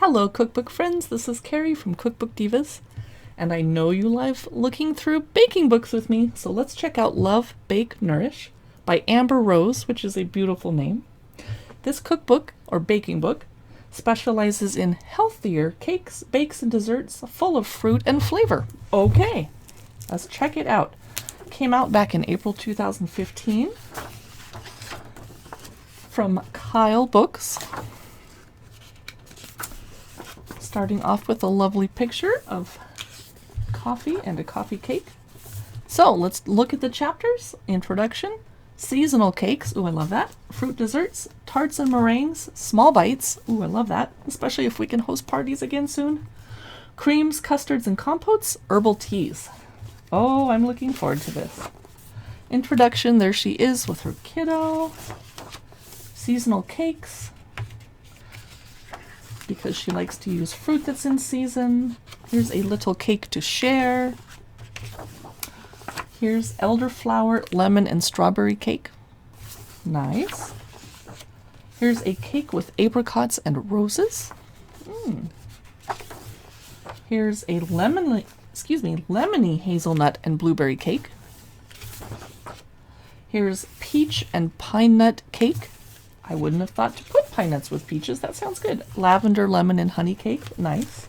Hello cookbook friends, this is Carrie from Cookbook Divas, and I know you love looking through baking books with me, so let's check out Love, Bake, Nourish by Amber Rose, which is a beautiful name. This cookbook, or baking book, specializes in healthier cakes, bakes, and desserts full of fruit and flavor. Okay, let's check it out. It came out back in April 2015 from Kyle Books. Starting off with a lovely picture of coffee and a coffee cake. So let's look at the chapters. Introduction, seasonal cakes, ooh I love that, fruit desserts, tarts and meringues, small bites, ooh I love that, especially if we can host parties again soon, creams, custards, and compotes, herbal teas. Oh, I'm looking forward to this. Introduction, there she is with her kiddo. Seasonal cakes, because she likes to use fruit that's in season. Here's a little cake to share. Here's elderflower, lemon, and strawberry cake. Nice. Here's a cake with apricots and roses. Here's a lemony hazelnut and blueberry cake. Here's peach and pine nut cake. I wouldn't have thought to put pine nuts with peaches. That sounds good. Lavender, lemon, and honey cake. Nice.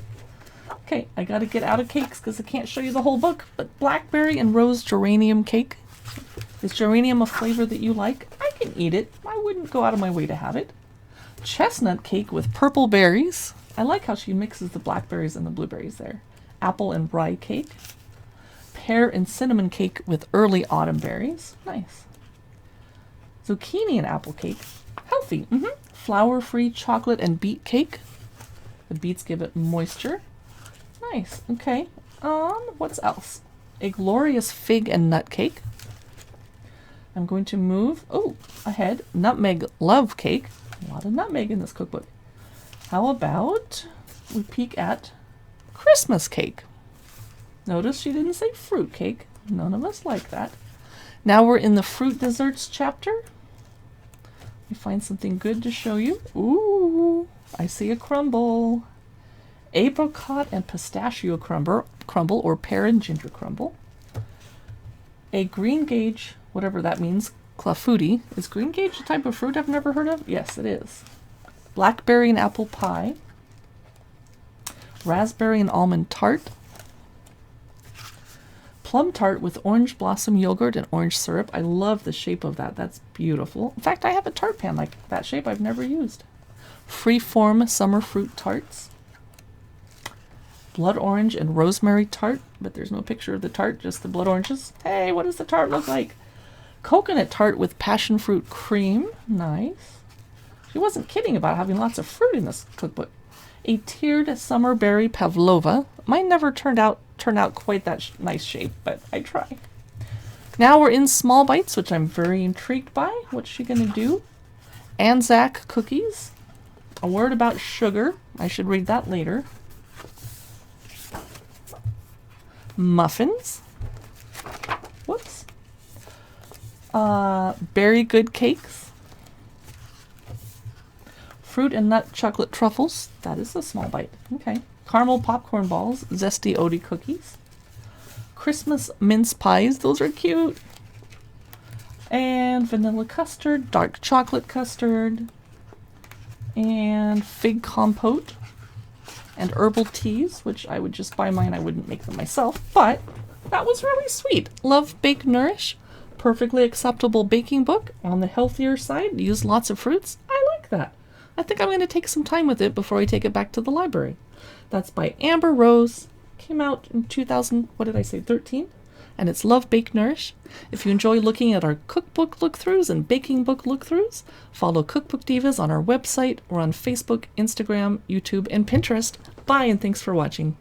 Okay, I gotta get out of cakes because I can't show you the whole book, but blackberry and rose geranium cake. Is geranium a flavor that you like? I can eat it. I wouldn't go out of my way to have it. Chestnut cake with purple berries. I like how she mixes the blackberries and the blueberries there. Apple and rye cake. Pear and cinnamon cake with early autumn berries. Nice. Zucchini and apple cake. Healthy. Flour-free chocolate and beet cake. The beets give it moisture. Nice. Okay. What's else? A glorious fig and nut cake. I'm going to move ahead. Nutmeg love cake. A lot of nutmeg in this cookbook. How about we peek at Christmas cake? Notice she didn't say fruit cake. None of us like that. Now we're in the fruit desserts chapter. We find something good to show you. Ooh, I see a crumble. Apricot and pistachio crumble, or pear and ginger crumble. A green gage, whatever that means, clafouti. Is green gage a type of fruit I've never heard of? Yes, it is. Blackberry and apple pie. Raspberry and almond tart. Plum tart with orange blossom yogurt and orange syrup. I love the shape of that. That's beautiful. In fact, I have a tart pan like that shape I've never used. Freeform summer fruit tarts. Blood orange and rosemary tart, but there's no picture of the tart, just the blood oranges. Hey, what does the tart look like? Coconut tart with passion fruit cream. Nice. She wasn't kidding about having lots of fruit in this cookbook. A tiered summer berry pavlova. Mine never turned out quite that nice shape, but I try. Now we're in small bites, which I'm very intrigued by. What's she gonna do? Anzac cookies. A word about sugar. I should read that later. Muffins. Whoops. Berry good cakes. Fruit and nut chocolate truffles. That is a small bite. Okay. Caramel popcorn balls, zesty Odie cookies, Christmas mince pies, those are cute, and vanilla custard, dark chocolate custard, and fig compote, and herbal teas, which I would just buy mine, I wouldn't make them myself, but that was really sweet. Love, Bake, Nourish, perfectly acceptable baking book, on the healthier side, use lots of fruits. I like that. I think I'm going to take some time with it before I take it back to the library. That's by Amber Rose. Came out in 13, and it's Love, Bake, Nourish. If you enjoy looking at our cookbook look-throughs and baking book look-throughs, follow Cookbook Divas on our website or on Facebook, Instagram, YouTube, and Pinterest. Bye, and thanks for watching.